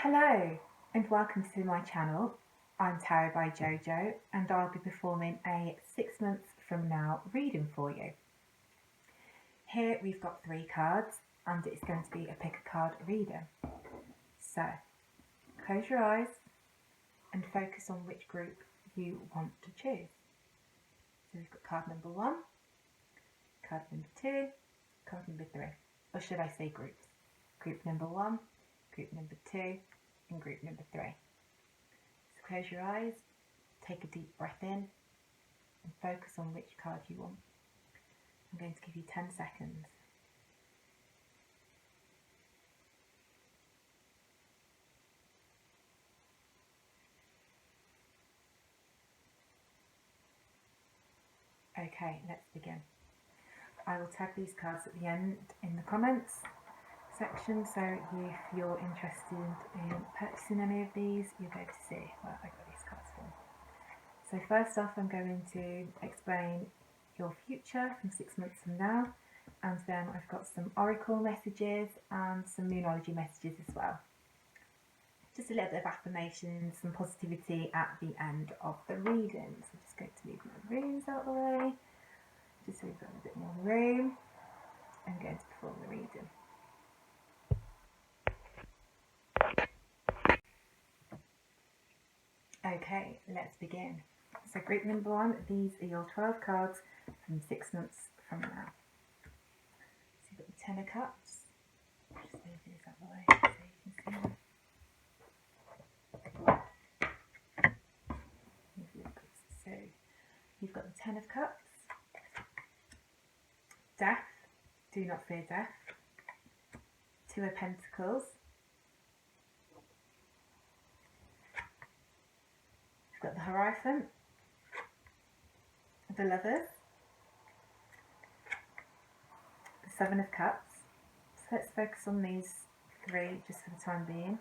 Hello and welcome to my channel. I'm TarotbyJoJO and I'll be performing a 6 months from now reading for you. Here we've got 3 cards and it's going to be a pick a card reading. So close your eyes and focus on which group you want to choose. So we've got card number 1, card number 2, card number 3, or should I say groups? Group number 1, group number 2 and group number 3. So close your eyes, take a deep breath in and focus on which card you want. I'm going to give you 10 seconds. Okay, let's begin. I will tag these cards at the end in the comments section, so if you're interested in purchasing any of these, you'll be able to see where I got these cards from. So first off, I'm going to explain your future from 6 months from now, and then I've got some oracle messages and some moonology messages as well. Just a little bit of affirmation, some positivity at the end of the reading. So I'm just going to move my rooms out of the way, just so we've got a bit more room. I'm going to perform the reading. Okay, let's begin. So group number 1, these are your 12 cards from 6 months from now. So you've got the 10 of Cups. Just move these out of the way so you can see them. So you've got the 10 of Cups. Death, do not fear death. 2 of Pentacles. You've got the Hierophant. The Lovers, the 7 of Cups. So let's focus on these 3 just for the time being.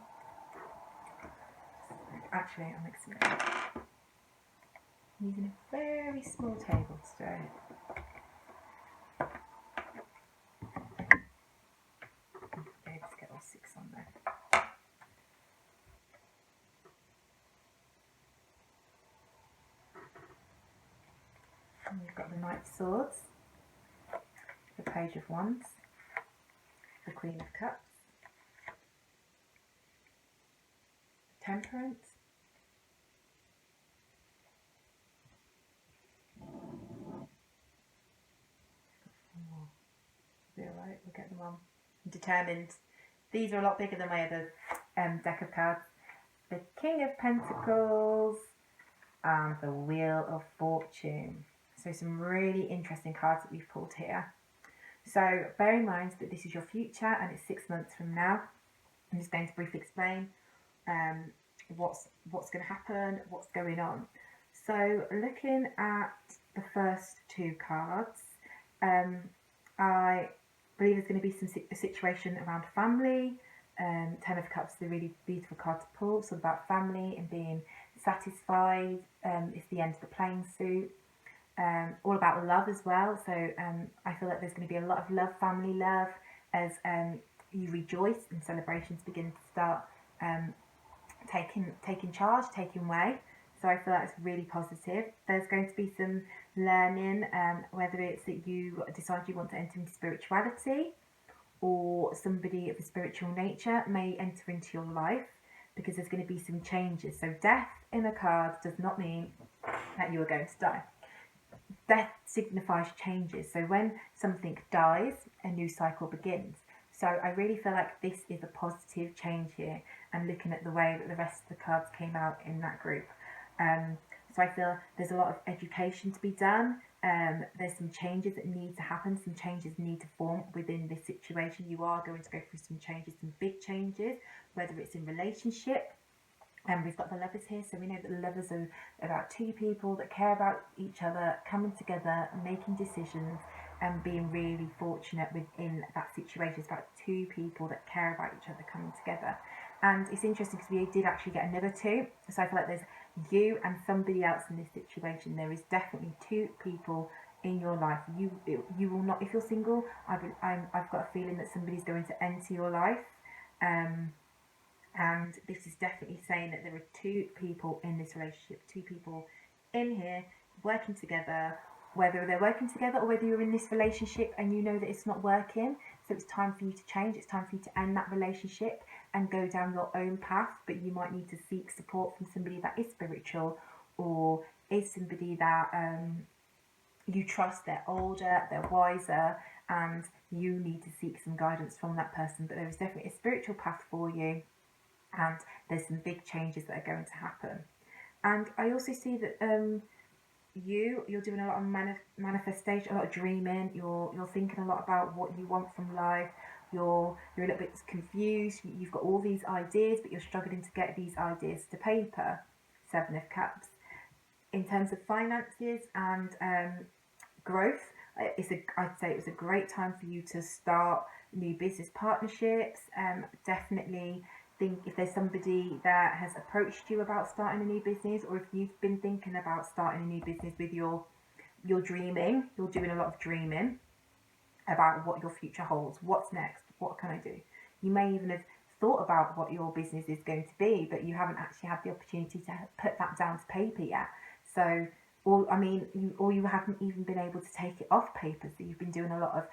Actually, I'm mixing it up. I'm using a very small table today. I'll be able to get all 6 on there. And we've got the Knight of Swords, the Page of Wands, the Queen of Cups, the Temperance, be alright, we'll get them on. I'm determined. These are a lot bigger than my other deck of cards. The King of Pentacles and the Wheel of Fortune. So some really interesting cards that we've pulled here. So bear in mind that this is your future and it's 6 months from now. I'm just going to briefly explain what's going to happen, what's going on. So looking at the first 2 cards, I believe there's going to be a situation around family. 10 of Cups is a really beautiful card to pull. It's all about family and being satisfied. It's the end of the playing suit. All about love as well. So I feel like there's going to be a lot of love, family love, as you rejoice and celebrations begin to start taking charge, taking way. So I feel like it's really positive. There's going to be some learning, whether it's that you decide you want to enter into spirituality, or somebody of a spiritual nature may enter into your life, because there's going to be some changes. So death in a card does not mean that you are going to die. Death signifies changes. So when something dies, a new cycle begins. So I really feel like this is a positive change here, and looking at the way that the rest of the cards came out in that group. So I feel there's a lot of education to be done. There's some changes that need to happen, some changes need to form within this situation. You are going to go through some changes, some big changes, whether it's in relationship. And we've got the Lovers here, so we know that the Lovers are about 2 people that care about each other, coming together, making decisions, and being really fortunate within that situation. It's about 2 people that care about each other coming together. And it's interesting because we did actually get another 2, so I feel like there's you and somebody else in this situation. There is definitely 2 people in your life. You will not, if you're single, I've got a feeling that somebody's going to enter your life. And this is definitely saying that there are two people in this relationship, two people in here working together, whether they're working together or whether you're in this relationship and you know that it's not working. So it's time for you to change. It's time for you to end that relationship and go down your own path. But you might need to seek support from somebody that is spiritual, or is somebody that you trust. They're older, they're wiser, and you need to seek some guidance from that person. But there is definitely a spiritual path for you, and there's some big changes that are going to happen. And I also see that you're doing a lot of manifestation, a lot of dreaming. You're thinking a lot about what you want from life. You're a little bit confused. You've got all these ideas, but you're struggling to get these ideas to paper. Seven of Cups. In terms of finances and growth, I'd say it was a great time for you to start new business partnerships. Definitely think if there's somebody that has approached you about starting a new business, or if you've been thinking about starting a new business with your dreaming, you're doing a lot of dreaming about what your future holds. What's next? What can I do? You may even have thought about what your business is going to be, but you haven't actually had the opportunity to put that down to paper yet. So, or you haven't even been able to take it off paper. So you've been doing a lot of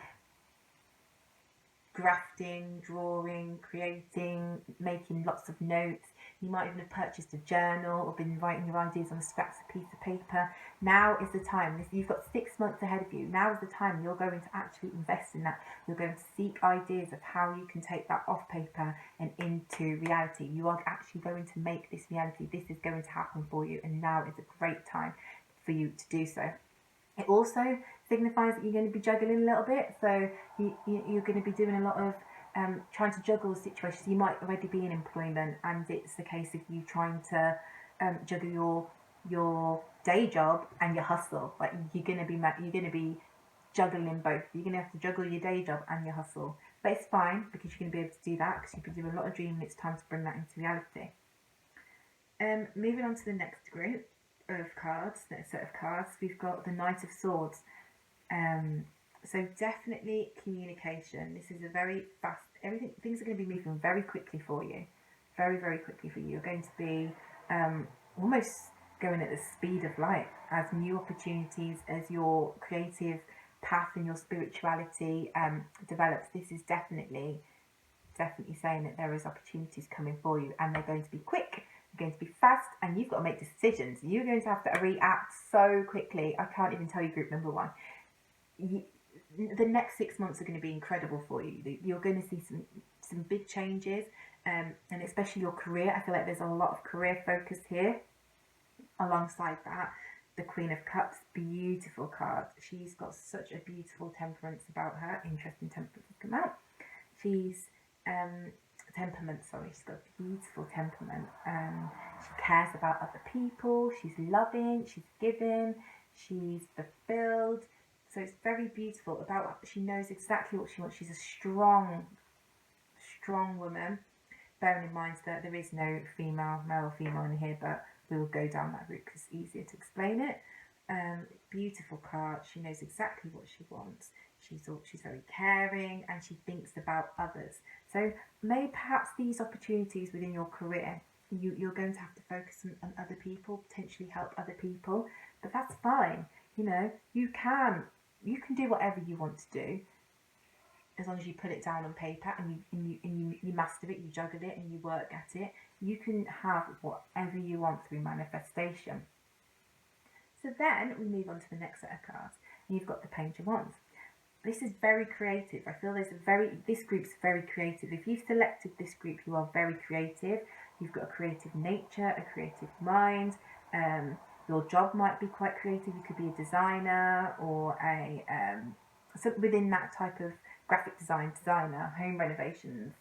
grafting, drawing, creating, making lots of notes. You might even have purchased a journal or been writing your ideas on a scraps of piece of paper. Now is the time. You've got 6 months ahead of you. Now is the time you're going to actually invest in that. You're going to seek ideas of how you can take that off paper and into reality. You are actually going to make this reality. This is going to happen for you, and now is a great time for you to do so. It also signifies that you're going to be juggling a little bit. So you're going to be doing a lot of trying to juggle situations. You might already be in employment, and it's the case of you trying to juggle your day job and your hustle. Like you're going to be juggling both. You're going to have to juggle your day job and your hustle. But it's fine, because you're going to be able to do that, because you've been doing a lot of dreaming. It's time to bring that into reality. Moving on to the next group of cards, next set of cards, we've got the Knight of Swords. So definitely communication. This is a very fast, things are going to be moving very quickly for you. Very, very quickly for you. You're going to be almost going at the speed of light as new opportunities, as your creative path and your spirituality develops. This is definitely saying that there is opportunities coming for you, and they're going to be quick. You're going to be fast, and you've got to make decisions. You're going to have to react so quickly. I can't even tell you group number one. The next 6 months are going to be incredible for you. You're going to see some big changes, and especially your career. I feel like there's a lot of career focus here. Alongside that, the Queen of Cups, beautiful card. She's got such a beautiful temperance about her. Interesting temperance has come out. She's she's got beautiful temperament. She cares about other people, she's loving, she's giving, she's fulfilled. So it's very beautiful about, she knows exactly what she wants. She's a strong woman. Bearing in mind that there is no male or female in here, but we will go down that route because it's easier to explain it. Beautiful card. She knows exactly what she wants. She's very caring, and she thinks about others. So perhaps these opportunities within your career, you're going to have to focus on other people, potentially help other people, but that's fine. You can do whatever you want to do, as long as you put it down on paper and you master it, you juggle it, and you work at it. You can have whatever you want through manifestation. So then we move on to the next set of cards, and you've got the Page of Wands. This is very creative. I feel this group's very creative. If you've selected this group, you are very creative. You've got a creative nature, a creative mind. Your job might be quite creative. You could be a designer, or within that type of graphic designer, home renovations.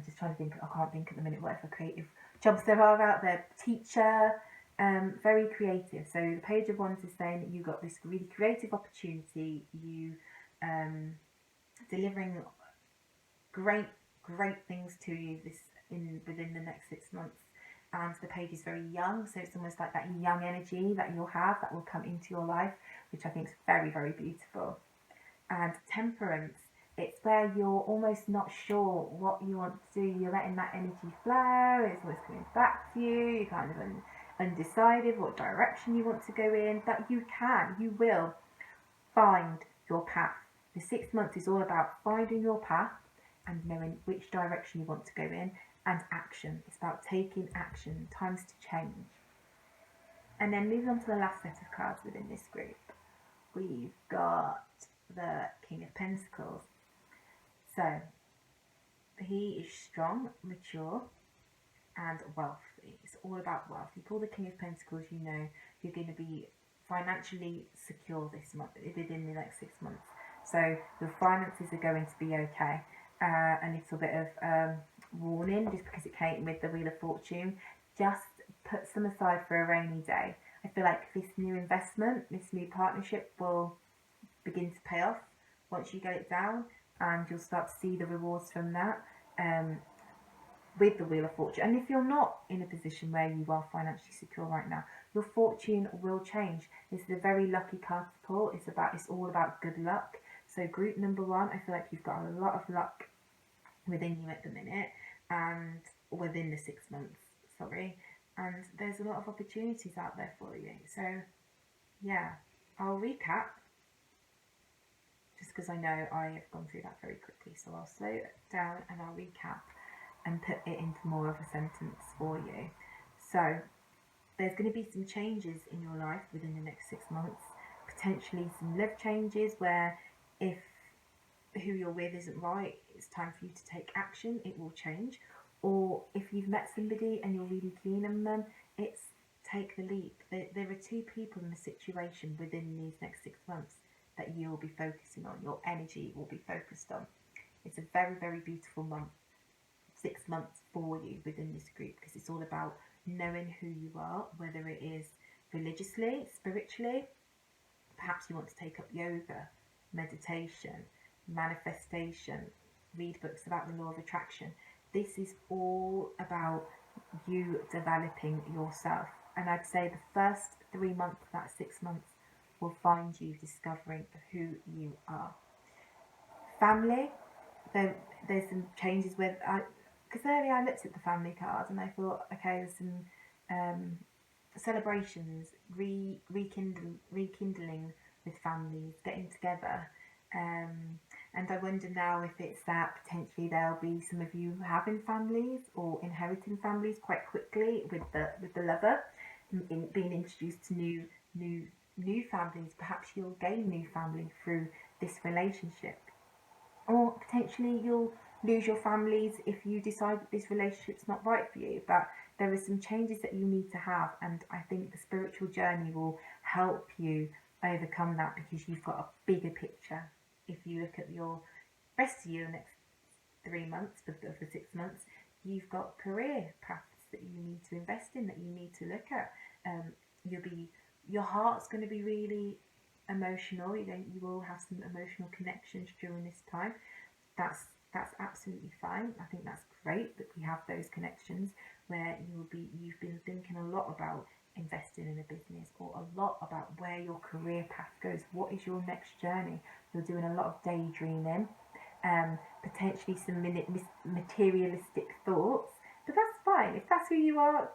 Just trying to think. I can't think at the minute whatever creative jobs there are out there. Teacher. Very creative. So the Page of Wands is saying that you've got this really creative opportunity. You delivering great things to you within the next 6 months. And the page is very young, so it's almost like that young energy that you'll have that will come into your life, which I think is very, very beautiful. And Temperance, It's where you're almost not sure what you want to do. You're letting that energy flow. It's always coming back to you. You're kind of undecided what direction you want to go in. But you will find your path. The 6 months is all about finding your path and knowing which direction you want to go in, and action. It's about taking action. Times to change. And then moving on to the last set of cards within this group, we've got the King of Pentacles. So he is strong, mature, and wealthy. It's all about wealth. You pull the King of Pentacles, you know you're going to be financially secure this month, within the next 6 months. So your finances are going to be okay. A little bit of warning, just because it came with the Wheel of Fortune, just put some aside for a rainy day. I feel like this new investment, this new partnership will begin to pay off once you get it down, and you'll start to see the rewards from that with the Wheel of Fortune. And if you're not in a position where you are financially secure right now, your fortune will change. This is a very lucky card to pull. It's all about good luck. So group number 1, I feel like you've got a lot of luck within you at the minute, and within the 6 months, and there's a lot of opportunities out there for you. So yeah, I'll recap, just because I know I have gone through that very quickly, so I'll slow it down and I'll recap and put it into more of a sentence for you. So there's going to be some changes in your life within the next 6 months, potentially some love changes where if who you're with isn't right, it's time for you to take action. It will change. Or if you've met somebody and you're really keen on them, it's take the leap. There are 2 people in a situation within these next 6 months that you'll be focusing on. Your energy will be focused on. It's a very, very beautiful month, 6 months for you within this group, because it's all about knowing who you are, whether it is religiously, spiritually. Perhaps you want to take up yoga, meditation, manifestation, read books about the law of attraction. This is all about you developing yourself. And I'd say the first 3 months, that 6 months, will find you discovering who you are. Family, there's some changes with, because earlier I looked at the family card and I thought, okay, there's some celebrations, rekindling with families, getting together. And I wonder now if it's that potentially there'll be some of you having families or inheriting families quite quickly with the lover, being introduced to new families. Perhaps you'll gain new family through this relationship, or potentially you'll lose your families if you decide that this relationship's not right for you. But there are some changes that you need to have, and I think the spiritual journey will help you overcome that, because you've got a bigger picture. If you look at your rest of your next 3 months, of the 6 months, you've got career paths that you need to invest in, that you need to look at. Your heart's going to be really emotional. You will have some emotional connections during this time. That's absolutely fine. I think that's great that we have those connections where you've been thinking a lot about investing in a business, or a lot about where your career path goes. What is your next journey? You're doing a lot of daydreaming, potentially some materialistic thoughts, but that's fine. If that's who you are,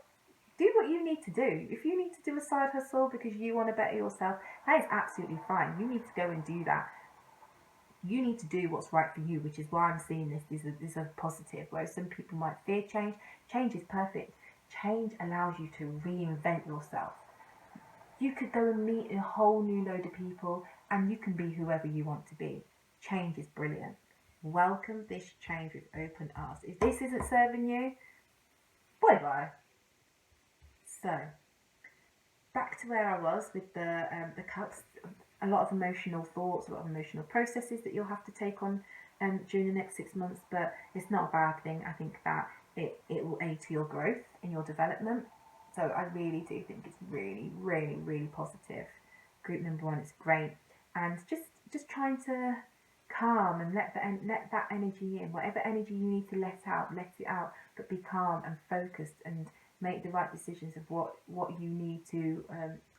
do what you need to do. If you need to do a side hustle because you want to better yourself, that is absolutely fine. You need to go and do that. You need to do what's right for you, which is why I'm seeing this is a positive. Whereas some people might fear change. Change is perfect. Change allows you to reinvent yourself. You could go and meet a whole new load of people, and you can be whoever you want to be. Change is brilliant. Welcome this change with open arms. If this isn't serving you, bye-bye. So, back to where I was with the cups. A lot of emotional thoughts, a lot of emotional processes that you'll have to take on during the next 6 months, but it's not a bad thing. I think that it will aid to your growth and your development. So I really do think it's really, really, really positive. Group number 1 is great. And just trying to calm and let that energy in. Whatever energy you need to let it out, but be calm and focused and make the right decisions of what you need to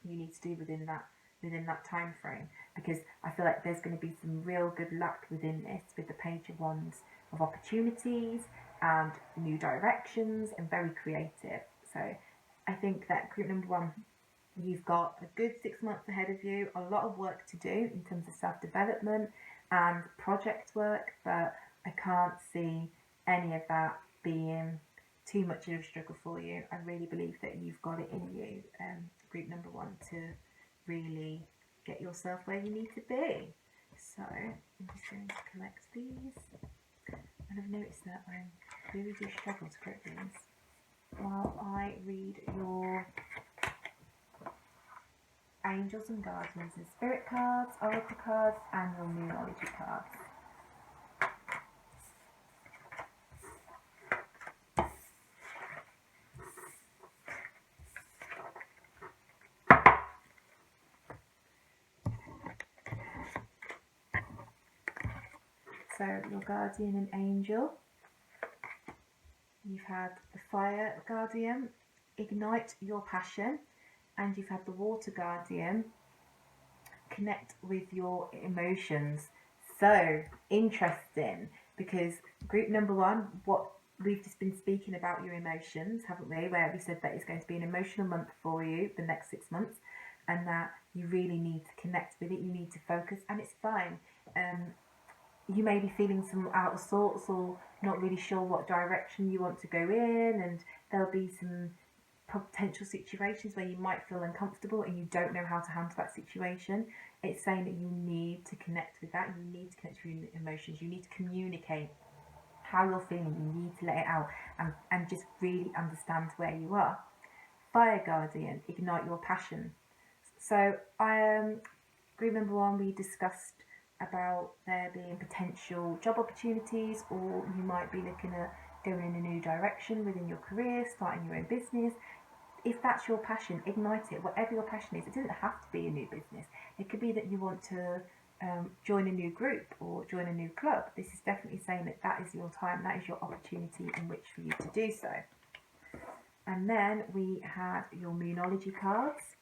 do within that within that time frame, because I feel like there's going to be some real good luck within this with the Page of Wands, of opportunities and new directions, and very creative. So I think that group number one, you've got a good 6 months ahead of you, a lot of work to do in terms of self-development and project work, but I can't see any of that being too much of a struggle for you. I really believe that you've got it in you, group number one, to really get yourself where you need to be. So I'm just going to collect these, and I've noticed that I really do struggle to collect these while I read your angels and guardians and spirit cards, oracle cards, and your numerology cards. So your guardian and angel, you've had the fire guardian, ignite your passion, and you've had the water guardian, connect with your emotions. So interesting, because group number one, what we've just been speaking about your emotions, haven't we, where we said that it's going to be an emotional month for you the next 6 months, and that you really need to connect with it, you need to focus, and it's fine. You may be feeling some out of sorts or not really sure what direction you want to go in, and there'll be some potential situations where you might feel uncomfortable and you don't know how to handle that situation. It's saying that you need to connect with that, you need to connect with your emotions, you need to communicate how you're feeling, you need to let it out and just really understand where you are. Fire guardian, ignite your passion. So group number one, we discussed about there being potential job opportunities, or you might be looking at going in a new direction within your career, starting your own business. If that's your passion, ignite it. Whatever your passion is, it doesn't have to be a new business. It could be that you want to join a new group or join a new club. This is definitely saying that that is your time, that is your opportunity in which for you to do so. And then we had your moonology cards,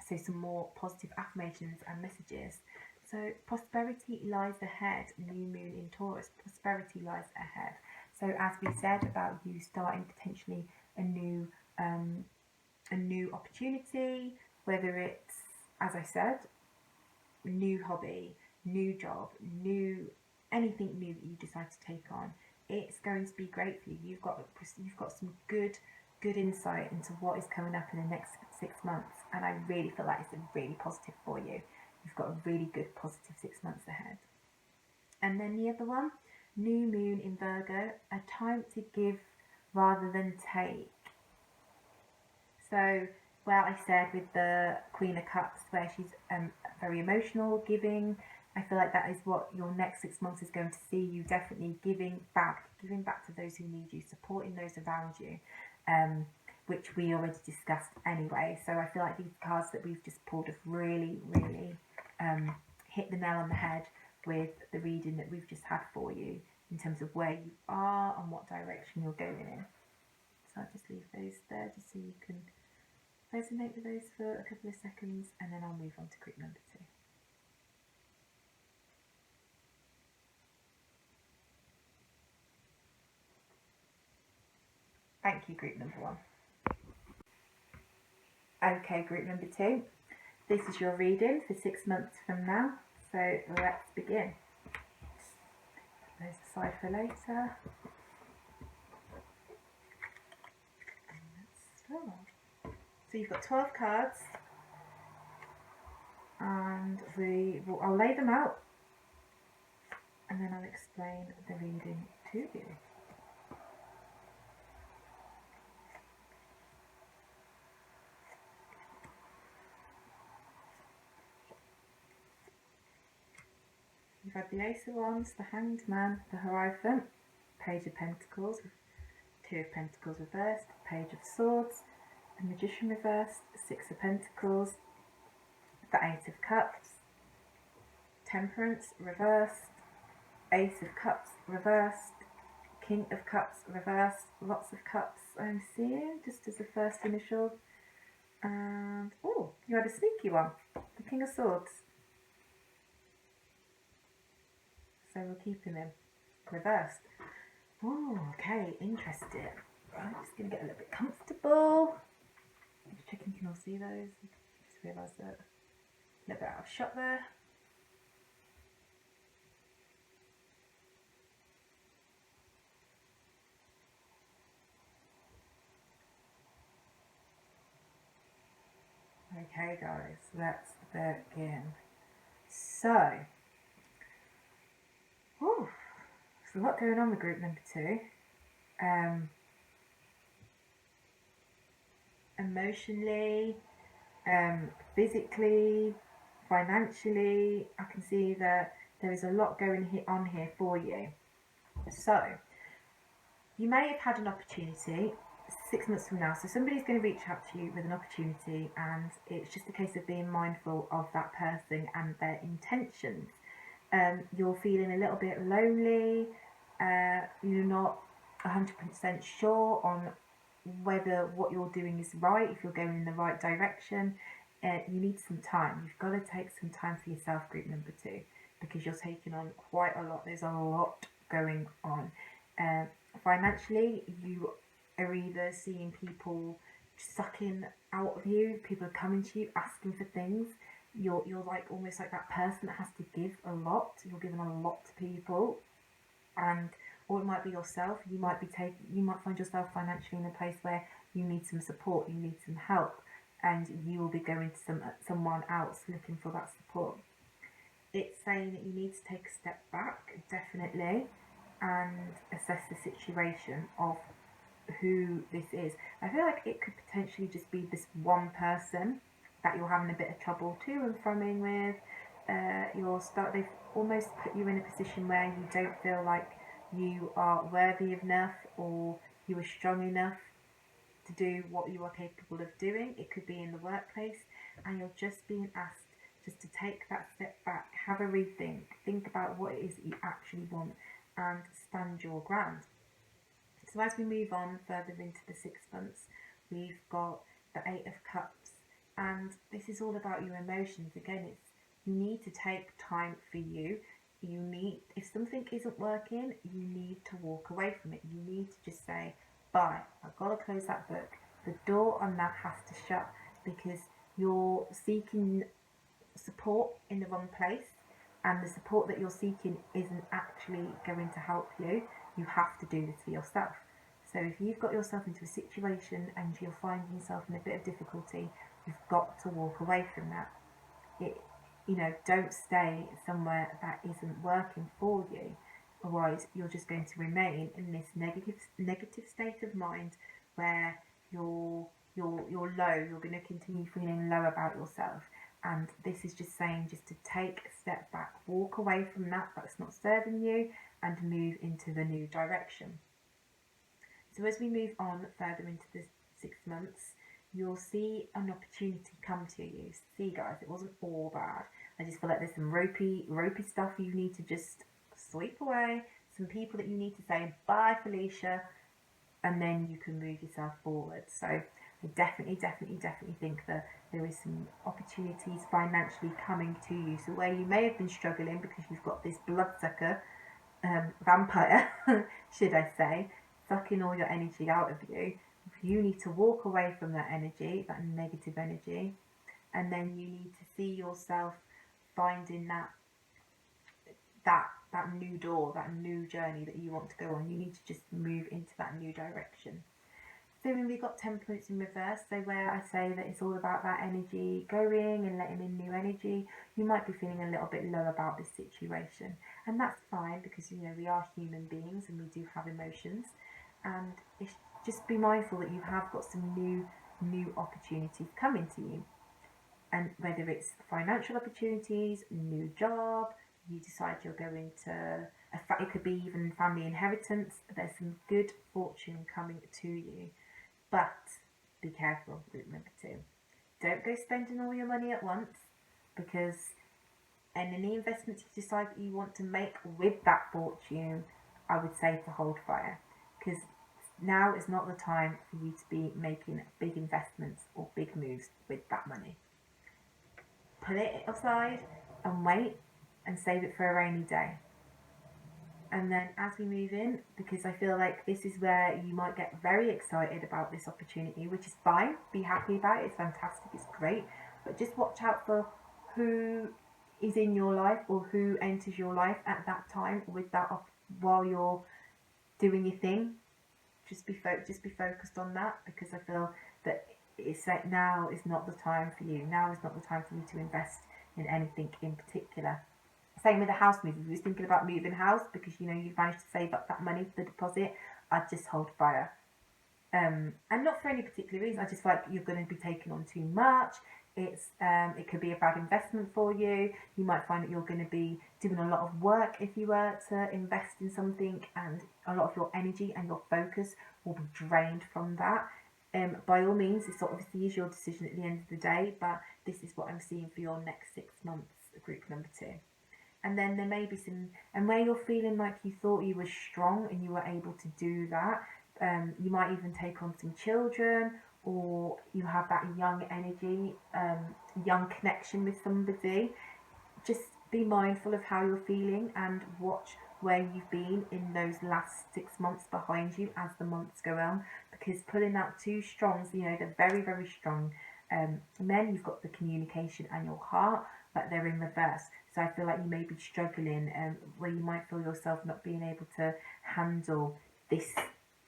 so some more positive affirmations and messages. So prosperity lies ahead, new moon in Taurus, prosperity lies ahead. So as we said about you starting potentially a new opportunity, whether it's, as I said, new hobby, new job, anything new that you decide to take on, it's going to be great for you. You've got some good insight into what is coming up in the next 6 months, and I really feel like it's really positive for you. You've got a really good positive 6 months ahead. And then the other one, new moon in Virgo, a time to give rather than take. So, well, I said with the Queen of Cups, where she's very emotional, giving, I feel like that is what your next 6 months is going to see you definitely giving back to those who need you, supporting those around you, which we already discussed anyway. So I feel like these cards that we've just pulled have really, really hit the nail on the head with the reading that we've just had for you in terms of where you are and what direction you're going in. So I'll just leave those there just so you can resonate with those for a couple of seconds, and then I'll move on to group number 2. Thank you, group number 1. Okay, group number 2. This is your reading for 6 months from now, so let's begin. There's a side for later. And let's start. So you've got 12 cards, and I'll lay them out, and then I'll explain the reading to you. You've had the Ace of Wands, the Hanged Man, the Hierophant, Page of Pentacles, 2 of Pentacles reversed, Page of Swords, the Magician reversed, 6 of Pentacles, the 8 of Cups, Temperance reversed, Ace of Cups reversed, King of Cups reversed, lots of cups I'm seeing, just as a first initial. And, oh, you had a sneaky one. The King of Swords. So we're keeping him reversed. Oh, okay, interesting. Right, just going to get a little bit comfortable. Just checking you can all see those. Just realised that a little bit out of shot there. Okay guys, let's begin. So, there's a lot going on with group number 2. Emotionally, physically, financially, I can see that there is a lot going on here for you. So, you may have had an opportunity 6 months from now, so somebody's going to reach out to you with an opportunity, and it's just a case of being mindful of that person and their intentions. You're feeling a little bit lonely, you're not 100% sure on whether what you're doing is right, if you're going in the right direction. You need some time. You've got to take some time for yourself, group number 2, because you're taking on quite a lot. There's a lot going on. Financially, you are either seeing people sucking out of you, people are coming to you asking for things. You're like almost like that person that has to give a lot. You're giving a lot to people, and or it might be yourself. You might find yourself financially in a place where you need some support, you need some help, and you will be going to someone else looking for that support. It's saying that you need to take a step back, definitely, and assess the situation of who this is. I feel like it could potentially just be this one person that you're having a bit of trouble to and froing with. They've almost put you in a position where you don't feel like you are worthy enough or you are strong enough to do what you are capable of doing. It could be in the workplace, and you're just being asked just to take that step back, have a rethink, think about what it is that you actually want, and stand your ground. So as we move on further into the 6 months, we've got the 8 of Cups, and this is all about your emotions. Again, it's you need to take time for you. If something isn't working, you need to walk away from it. You need to just say, bye, I've got to close that book. The door on that has to shut, because you're seeking support in the wrong place, and the support that you're seeking isn't actually going to help you. You have to do this for yourself. So if you've got yourself into a situation and you're finding yourself in a bit of difficulty, you've got to walk away from that. Don't stay somewhere that isn't working for you. Otherwise, you're just going to remain in this negative state of mind where you're low. You're going to continue feeling low about yourself. And this is just saying just to take a step back, walk away from that's not serving you, and move into the new direction. So as we move on further into the 6 months, you'll see an opportunity come to you. See guys, it wasn't all bad. I just feel like there's some ropey stuff you need to just sweep away, some people that you need to say, bye Felicia, and then you can move yourself forward. So I definitely think that there is some opportunities financially coming to you. So where you may have been struggling because you've got this bloodsucker, vampire, should I say, sucking all your energy out of you, you need to walk away from that energy, that negative energy, and then you need to see yourself finding that new door, that new journey that you want to go on. You need to just move into that new direction. So when we got temperance in reverse, so where I say that it's all about that energy going and letting in new energy, you might be feeling a little bit low about this situation, and that's fine, because we are human beings and we do have emotions, and just be mindful that you have got some new opportunities coming to you, and whether it's financial opportunities, new job, you decide you're going to, it could be even family inheritance, there's some good fortune coming to you. But be careful, group number 2. Don't go spending all your money at once, because any investments you decide that you want to make with that fortune, I would say to hold fire, because Now is not the time for you to be making big investments or big moves with that money. Put it aside and wait and save it for a rainy day. And then as we move in, because I feel like this is where you might get very excited about this opportunity, which is fine, be happy about it, it's fantastic, it's great, but just watch out for who is in your life or who enters your life at that time with that while you're doing your thing. Just be focused on that, because I feel that it's like now is not the time for you. Now is not the time for you to invest in anything in particular. Same with the house move. If you was thinking about moving house because you know you've managed to save up that money for the deposit, I'd just hold fire. And not for any particular reason. I just feel like you're going to be taking on too much. It could be a bad investment for you. You might find that you're going to be doing a lot of work if you were to invest in something, and a lot of your energy and your focus will be drained from that. By all means, this obviously is your decision at the end of the day, but this is what I'm seeing for your next 6 months, group number 2. And then there may be some, and where you're feeling like you thought you were strong and you were able to do that, you might even take on some children, or you have that young energy, young connection with somebody. Just be mindful of how you're feeling and watch where you've been in those last 6 months behind you as the months go on, because pulling out 2 strongs, you know, they're very, very strong. Men, you've got the communication and your heart, but they're in reverse. So I feel like you may be struggling, where you might feel yourself not being able to handle this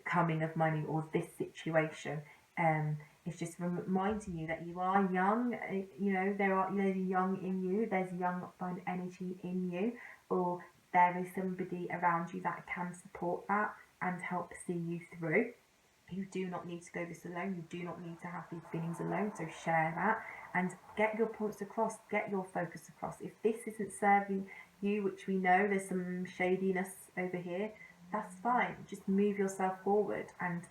coming of money or this situation. It's just reminding you that you are young. You know, there's young in you. There's young fun energy in you, or there is somebody around you that can support that and help see you through. You do not need to go this alone. You do not need to have these feelings alone. So share that and get your points across, get your focus across. If this isn't serving you, which we know there's some shadiness over here, that's fine. Just move yourself forward, and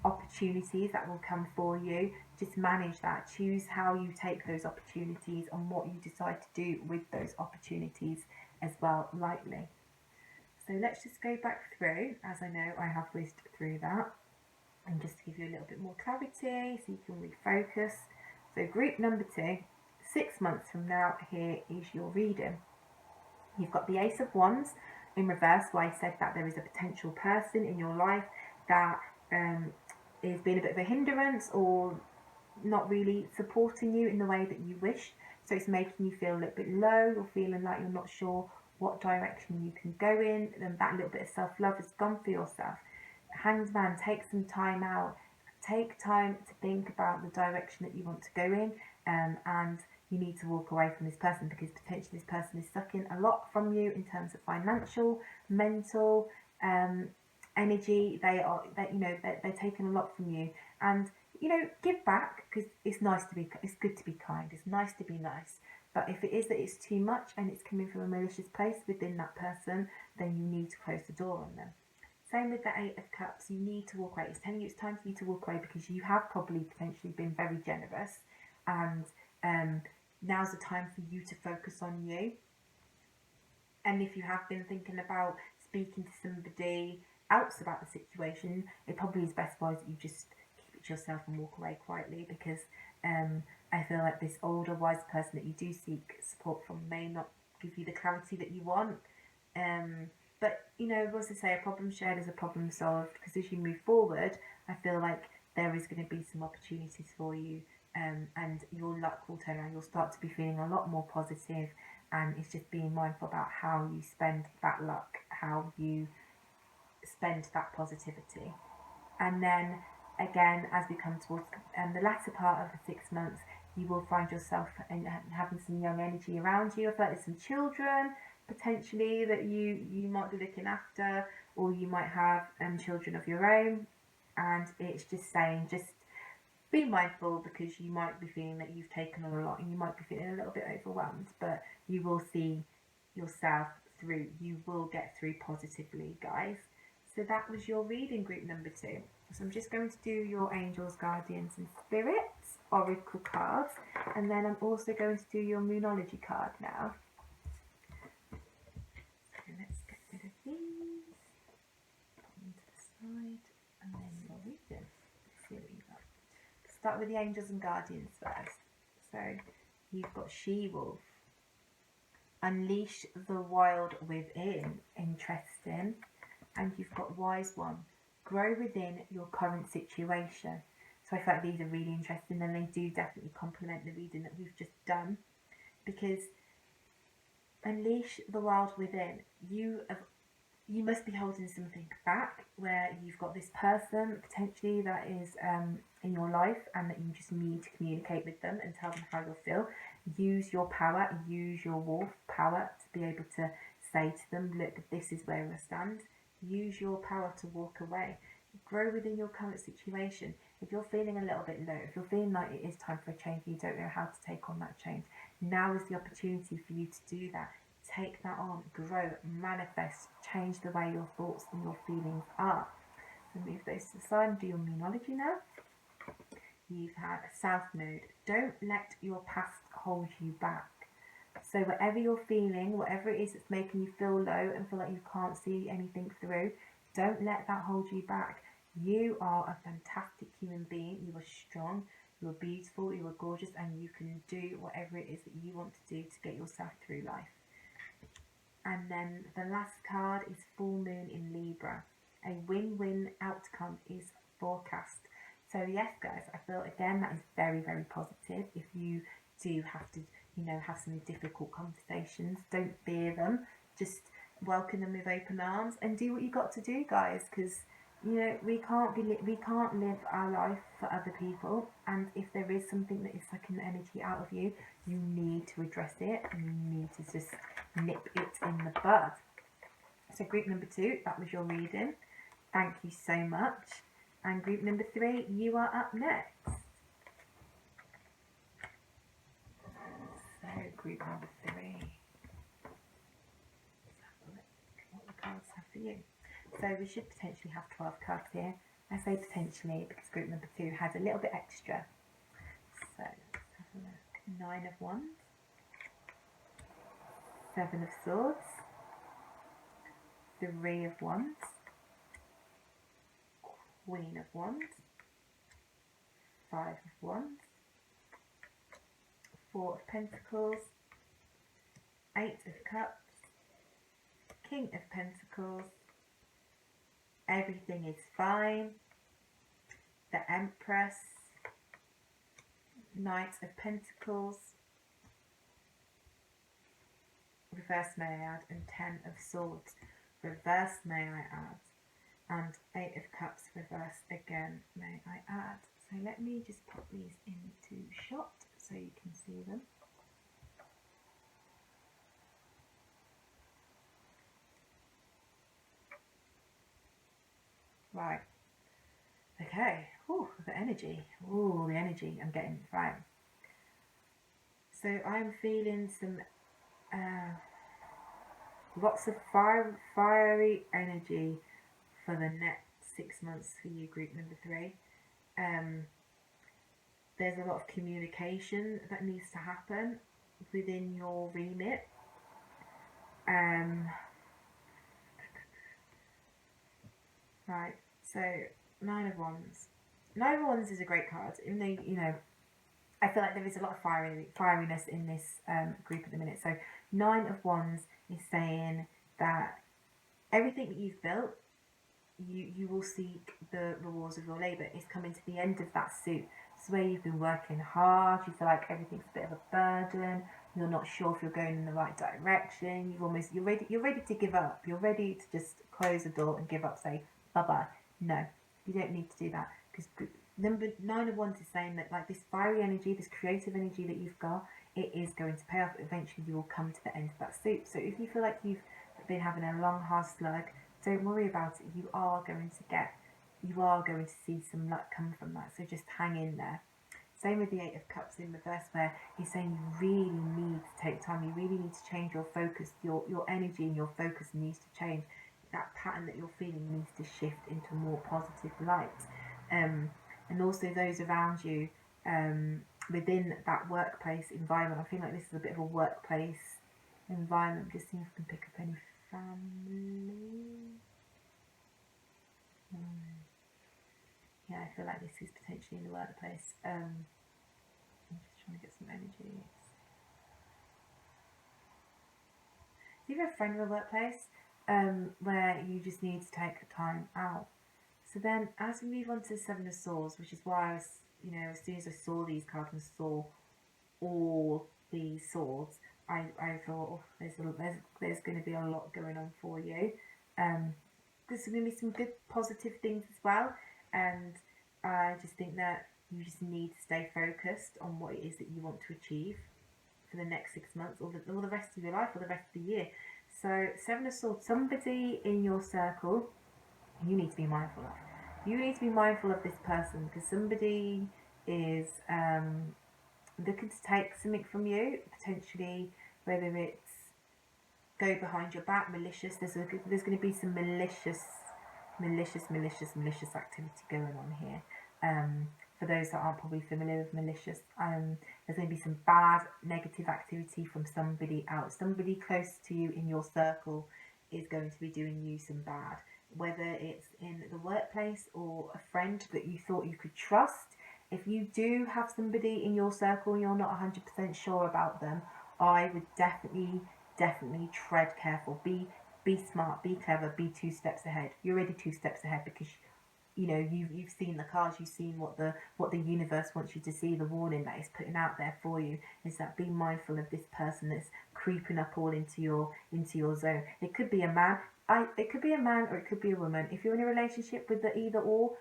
opportunities that will come for you, just manage that. Choose how you take those opportunities and what you decide to do with those opportunities as well, lightly. So let's just go back through, as I know I have whizzed through that, and just to give you a little bit more clarity so you can refocus. So group number 2, 6 months from now, here is your reading. You've got the Ace of Wands in reverse, where I said that there is a potential person in your life that is being a bit of a hindrance or not really supporting you in the way that you wish. So it's making you feel a little bit low. You're feeling like you're not sure what direction you can go in, and that little bit of self-love is gone for yourself. Hanged Man, take some time out. Take time to think about the direction that you want to go in, and you need to walk away from this person, because potentially this person is sucking a lot from you in terms of financial, mental, energy. They're taking a lot from you, and you know, give back, because it's good to be kind. It's nice to be nice. But if it is that it's too much and it's coming from a malicious place within that person, then you need to close the door on them. Same with the 8 of Cups. You need to walk away. It's telling you it's time for you to walk away, because you have probably potentially been very generous, and now's the time for you to focus on you. And if you have been thinking about speaking to somebody else about the situation, it probably is best advised that you just keep it to yourself and walk away quietly, because I feel like this older, wise person that you do seek support from may not give you the clarity that you want. But, you know, as I say, a problem shared is a problem solved, because as you move forward, I feel like there is going to be some opportunities for you, and your luck will turn around. You'll start to be feeling a lot more positive, and it's just being mindful about how you spend that luck, how you spend that positivity. And then, again, as we come towards the latter part of the 6 months, you will find yourself having some young energy around you. I feel like there's some children potentially that you might be looking after, or you might have children of your own, and it's just saying, just be mindful, because you might be feeling that you've taken on a lot and you might be feeling a little bit overwhelmed, but you will see yourself through. You will get through positively, guys. So that was your reading, group number 2. So I'm just going to do your angels, guardians and spirits oracle cards, and then I'm also going to do your moonology card now. So let's get rid of these, put them to the side, and then start with the angels and guardians first. So you've got she-wolf. Unleash the wild within. Interesting. And you've got wise one. Grow within your current situation. So I feel like these are really interesting, and they do definitely complement the reading that we've just done, because unleash the wild within. You must be holding something back, where you've got this person potentially that is in your life, and that you just need to communicate with them and tell them how you feel. Use your power, use your wolf power to be able to say to them, look, this is where I stand. Use your power to walk away. Grow within your current situation. If you're feeling a little bit low, if you're feeling like it is time for a change and you don't know how to take on that change, now is the opportunity for you to do that. Take that on, grow, manifest, change the way your thoughts and your feelings are. So move those to the side and do your Moonology now. You've had a South Node. Don't let your past hold you back. So whatever you're feeling, whatever it is that's making you feel low and feel like you can't see anything through, don't let that hold you back. You are a fantastic human being. You are strong, you are beautiful, you are gorgeous, and you can do whatever it is that you want to do to get yourself through life. And then the last card is Full Moon in Libra. A win-win outcome is forecast. So yes, guys, I feel again that is very, very positive. If you do have to, have some difficult conversations, don't fear them. Just welcome them with open arms and do what you got to do, guys, because we can't live our life for other people, and if there is something that is sucking the energy out of you, you need to address it and you need to just nip it in the bud. So group number 2, that was your reading. Thank you so much. And group number 3, you are up next. So group number 3. Let's have a look at what the cards have for you. So we should potentially have 12 cards here. I say potentially because group number 2 has a little bit extra. So let's have a look. 9 of Wands, 7 of Swords, 3 of Wands, Queen of Wands, 5 of Wands, 4 of Pentacles, 8 of Cups, King of Pentacles, everything is fine, the Empress, Knight of Pentacles, reverse may I add, and 10 of Swords, reverse may I add, and 8 of Cups, reverse again may I add. So let me just pop these into shot so you can see them. Right. Okay. Ooh, the energy. Ooh, the energy I'm getting. Right. So I'm feeling some lots of fiery energy for the next 6 months for you, group number 3. There's a lot of communication that needs to happen within your remit. Right. So 9 of Wands. 9 of Wands is a great card, even though I feel like there is a lot of fieriness in this group at the minute. So 9 of Wands is saying that everything that you've built, you will seek the rewards of your labour. It's coming to the end of that suit. It's where you've been working hard, you feel like everything's a bit of a burden, you're not sure if you're going in the right direction, you're ready to give up, you're ready to just close the door and give up, say bye-bye. No, you don't need to do that, because number 9 of Wands is saying that like this fiery energy, this creative energy that you've got, it is going to pay off. Eventually you will come to the end of that suit. So if you feel like you've been having a long hard slug, don't worry about it. You are going to see some luck come from that. So just hang in there. Same with the 8 of Cups in reverse, where he's saying you really need to take time. You really need to change your focus. Your energy and your focus needs to change. That pattern that you're feeling needs to shift into more positive light. And also those around you, within that workplace environment. I feel like this is a bit of a workplace environment. Just see if I can pick up any family. Yeah, I feel like this is potentially in the workplace. I'm just trying to get some energy. It's either a friend or a workplace where you just need to take time out. So then, as we move on to the Seven of Swords, which is why I was, as soon as I saw these cards and saw all these swords, I thought, oh, there's going to be a lot going on for you. There's going to be some good positive things as well, and I just think that you just need to stay focused on what it is that you want to achieve for the next 6 months, or the rest of your life, or the rest of the year. So, Seven of Swords, somebody in your circle, you need to be mindful of. You need to be mindful of this person, because somebody is looking to take something from you, potentially, whether it's go behind your back, malicious. There's going to be some malicious activity going on here. For those that aren't probably familiar with malicious, there's going to be some bad, negative activity from somebody else. Somebody close to you in your circle is going to be doing you some bad. Whether it's in the workplace or a friend that you thought you could trust. If you do have somebody in your circle and you're not 100% sure about them, I would definitely tread careful. Be smart, be clever, be 2 steps ahead. You're already 2 steps ahead because you've seen the cards, you've seen what the universe wants you to see. The warning that is putting out there for you is that be mindful of this person that's creeping up all into your zone. It could be a man. It could be a man or it could be a woman. If you're in a relationship with the either or,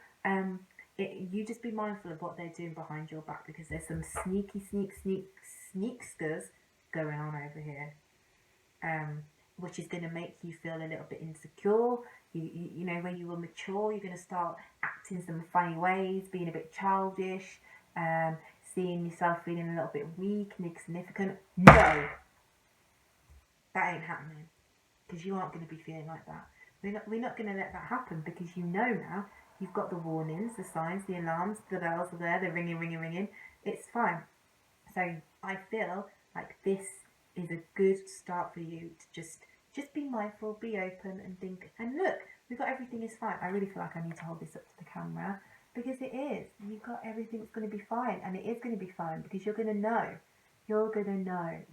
you just be mindful of what they're doing behind your back, because there's some sneaksters going on over here, which is going to make you feel a little bit insecure. You know, when you will mature, you're going to start acting some funny ways, being a bit childish, seeing yourself feeling a little bit weak and insignificant. No, that ain't happening, because you aren't going to be feeling like that. We're not going to let that happen, because you know now, you've got the warnings, the signs, the alarms, the bells are there, they're ringing. It's fine. So I feel like this is a good start for you to just be mindful, be open and think, and look, we've got everything is fine. I really feel like I need to hold this up to the camera, because it is. You've got everything that's going to be fine, and it is going to be fine, because you're going to know. You're going to know.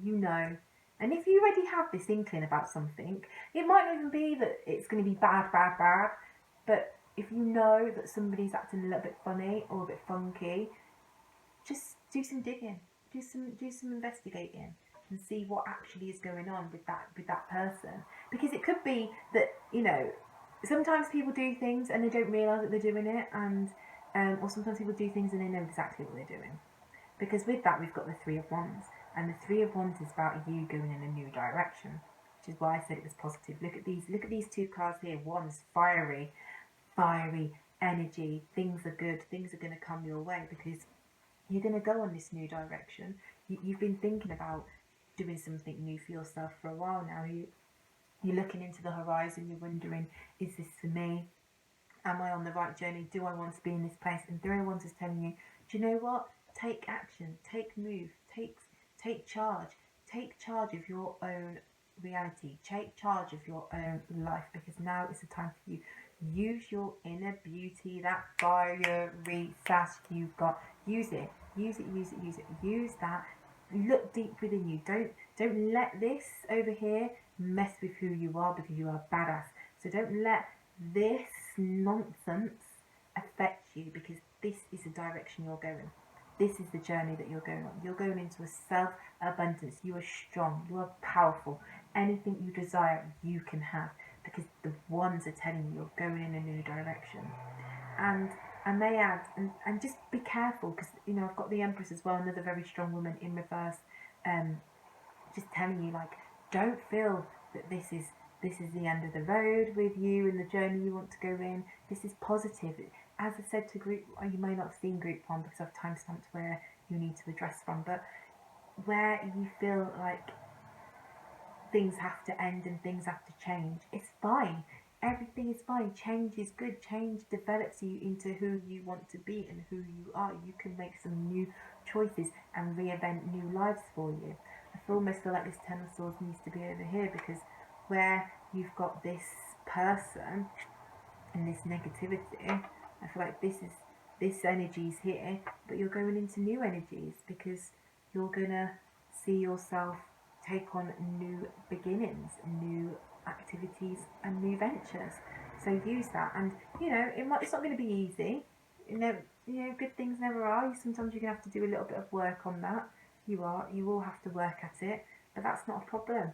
You know. And if you already have this inkling about something, it might not even be that it's going to be bad, but if you know that somebody's acting a little bit funny or a bit funky, just do some digging, do some investigating, and see what actually is going on with that person. Because it could be that, sometimes people do things and they don't realise that they're doing it, and or sometimes people do things and they know exactly what they're doing. Because with that, we've got the Three of Wands, and the Three of Wands is about you going in a new direction, which is why I said it was positive. Look at these 2 cards here. One's fiery energy. Things are good. Things are going to come your way, because you're going to go on this new direction. You've been thinking about doing something new for yourself for a while now. You're looking into the horizon. You're wondering, is this for me? Am I on the right journey? Do I want to be in this place? And Three of Wands is telling you, do you know what? Take action, take move, take charge. Take charge of your own reality. Take charge of your own life, because now is the time for you. Use your inner beauty, that fiery sass you've got. Use it. Use that. Look deep within you. Don't let this over here mess with who you are, because you are badass. So don't let this nonsense affect you, because this is the direction you're going. This is the journey that you're going on. You're going into a self-abundance. You are strong. You are powerful. Anything you desire, you can have, because the Wands are telling you you're going in a new direction. And they add, and just be careful, because I've got the Empress as well, another very strong woman in reverse, just telling you, like, don't feel that this is the end of the road with you and the journey you want to go in. This is positive. As I said to group, you may not have seen group 1 because I've timestamped where you need to address from, but where you feel like things have to end and things have to change, it's fine. Everything is fine. Change is good. Change develops you into who you want to be and who you are. You can make some new choices and reinvent new lives for you. I almost feel like this Ten of Swords needs to be over here, because where you've got this person and this negativity, I feel like this energy's here, but you're going into new energies because you're gonna see yourself take on new beginnings, new activities, and new ventures. So use that, and it's not going to be easy. Good things never are. Sometimes you're gonna have to do a little bit of work on that. You will have to work at it, but that's not a problem.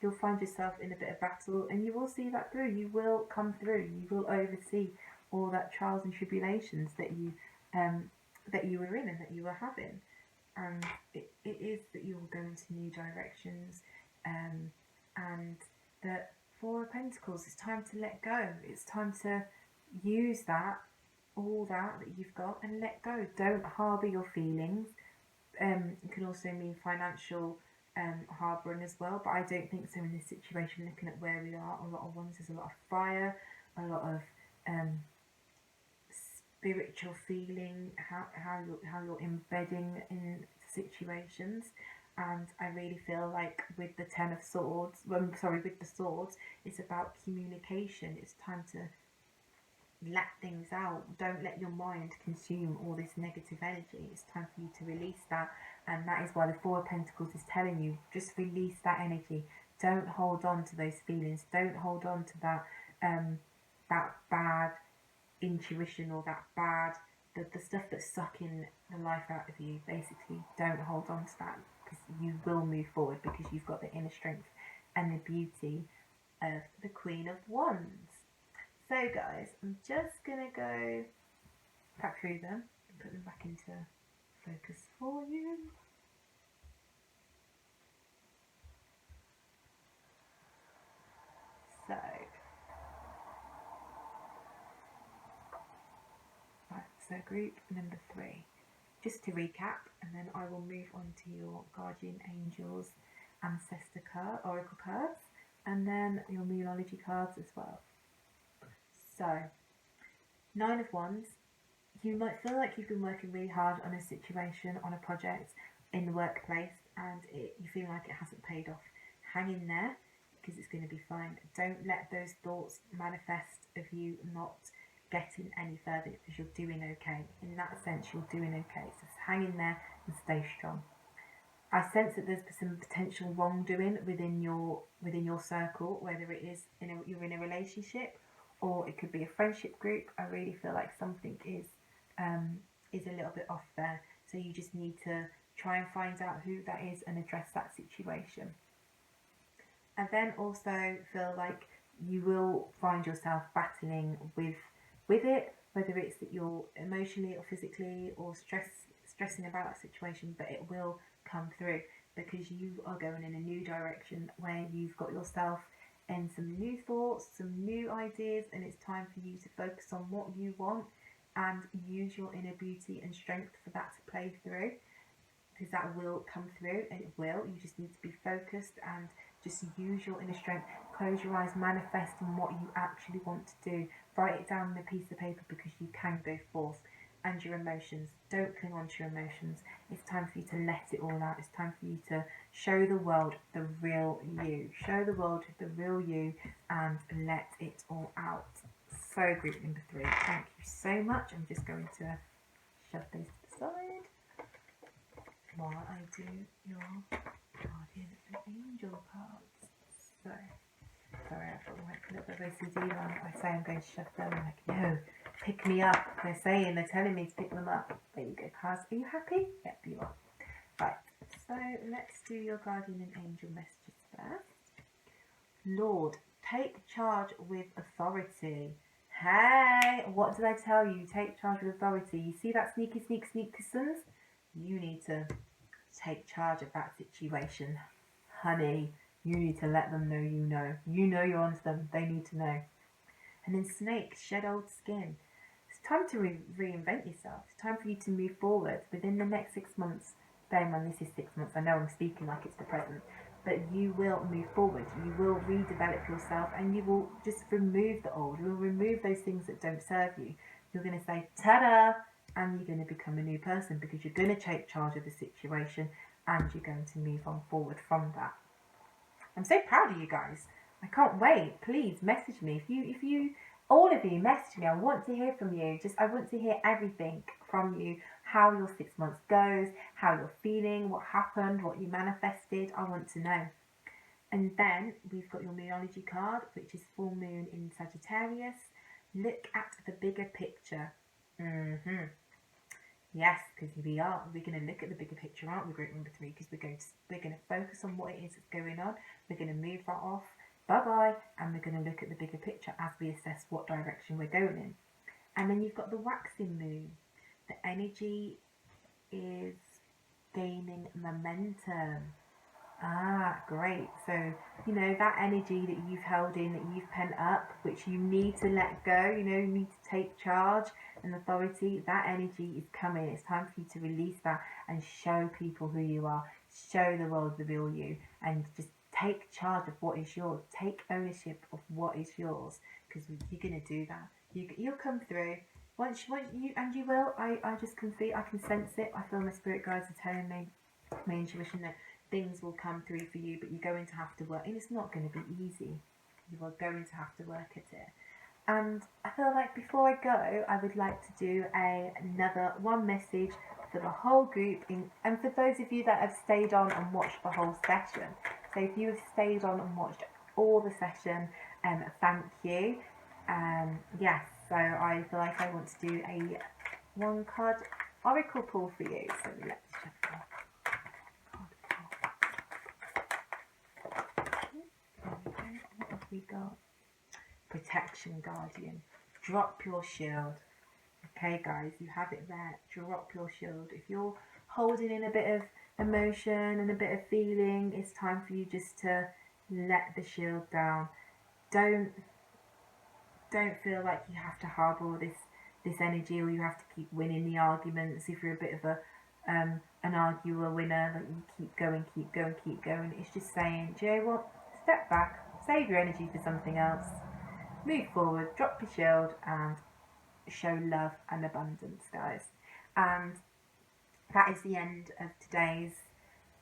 You'll find yourself in a bit of battle, and you will see that through. You will come through. You will oversee all that trials and tribulations that you were in and that you were having. And it is that you will go into new directions, and the Four of Pentacles, it's time to let go. It's time to use all that you've got, and let go. Don't harbour your feelings. It can also mean financial harbouring as well, but I don't think so in this situation. Looking at where we are, a lot of ones, there's a lot of fire, a lot of spiritual feeling, how you're embedding in situations. And I really feel like with the Ten of Swords, with the Swords, it's about communication. It's time to let things out. Don't let your mind consume all this negative energy. It's time for you to release that, and that is why the Four of Pentacles is telling you, just release that energy. Don't hold on to those feelings. Don't hold on to that bad intuition, or that bad the stuff that's sucking the life out of you. Basically, don't hold on to that, because you will move forward, because you've got the inner strength and the beauty of the Queen of Wands. So guys, I'm just going to go back through them and put them back into focus for you. So group number 3. Just to recap, and then I will move on to your Guardian Angels, Ancestor card, Oracle cards, and then your Numerology cards as well. So, 9 of Wands, you might feel like you've been working really hard on a situation, on a project in the workplace, and you feel like it hasn't paid off. Hang in there, because it's going to be fine. Don't let those thoughts manifest of you not getting any further, because you're doing okay. In that sense, you're doing okay. So hang in there and stay strong. I sense that there's some potential wrongdoing within your circle, whether it is you're in a relationship, or it could be a friendship group. I really feel like something is a little bit off there. So you just need to try and find out who that is and address that situation. And then also feel like you will find yourself battling with it, whether it's that you're emotionally or physically or stressing about that situation, but it will come through, because you are going in a new direction where you've got yourself in some new thoughts, some new ideas, and it's time for you to focus on what you want and use your inner beauty and strength for that to play through, because that will come through, and it will. You just need to be focused and just use your inner strength. Close your eyes, manifest on what you actually want to do. Write it down on a piece of paper, because you can go forth. And your emotions, don't cling on to your emotions. It's time for you to let it all out. It's time for you to show the world the real you. Show the world the real you and let it all out. So group number 3, thank you so much. I'm just going to shove those to the side while I do your Guardian and Angel cards. So, sorry, I've got like a little bit of OCD when I say I'm going to shove them. I'm like, no, pick me up. They're telling me to pick them up. There you go, cards. Are you happy? Yep, you are. Right, so let's do your Guardian and Angel messages first. Lord, take charge with authority. Hey, what did I tell you? Take charge with authority. You see that sneaky sons? You need to take charge of that situation. Honey, you need to let them know you know. You know you're onto them. They need to know. And then Snake, shed old skin. It's time to reinvent yourself. It's time for you to move forward within the next 6 months. Bear in mind, this is 6 months. I know I'm speaking like it's the present. But you will move forward. You will redevelop yourself, and you will just remove the old. You will remove those things that don't serve you. You're going to say, ta-da! And you're going to become a new person, because you're going to take charge of the situation, and you're going to move on forward from that. I'm so proud of you guys. I can't wait. Please message me if you all of you, message me. I want to hear from you. I want to hear everything from you. How your 6 months goes, how you're feeling, what happened, what you manifested. I want to know. And then we've got your Moonology card, which is full moon in Sagittarius. Look at the bigger picture. Yes, because we're going to look at the bigger picture, aren't we, group number 3? Because we're going to focus on what it is that's going on. We're going to move that off. Bye-bye. And we're going to look at the bigger picture as we assess what direction we're going in. And then you've got the waxing moon. The energy is gaining momentum. Great. So, that energy that you've held in, that you've pent up, which you need to let go, you need to take charge and authority, that energy is coming. It's time for you to release that and show people who you are, show the world the real you, and just take charge of what is yours. Take ownership of what is yours, because you're going to do that. You'll come through. Once you, and you will. I just can feel, I can sense it. I feel my spirit guides are telling me, my intuition, that things will come through for you, but you're going to have to work, and it's not going to be easy. You are going to have to work at it. And I feel like before I go, I would like to do another one message for the whole group, and for those of you that have stayed on and watched the whole session. So if you have stayed on and watched all the session, thank you. Yes, so I feel like I want to do a one card oracle pull for you. So let's check that. What have we got? Protection Guardian. Drop your shield. Okay, guys, you have it there. Drop your shield. If you're holding in a bit of emotion and a bit of feeling, it's time for you just to let the shield down. Don't feel like you have to harbour this energy, or you have to keep winning the arguments. If you're a bit of an arguer winner, like you keep going. It's just saying, do you know what? Step back, save your energy for something else, move forward, drop your shield, and show love and abundance, guys. And that is the end of today's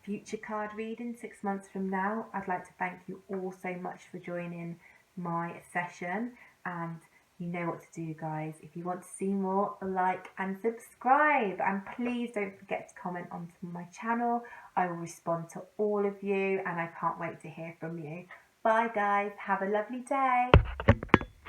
future card reading 6 months from now. I'd like to thank you all so much for joining my session, and you know what to do, guys. If you want to see more, like and subscribe, and please don't forget to comment onto my channel. I will respond to all of you, and I can't wait to hear from you. Bye, guys. Have a lovely day.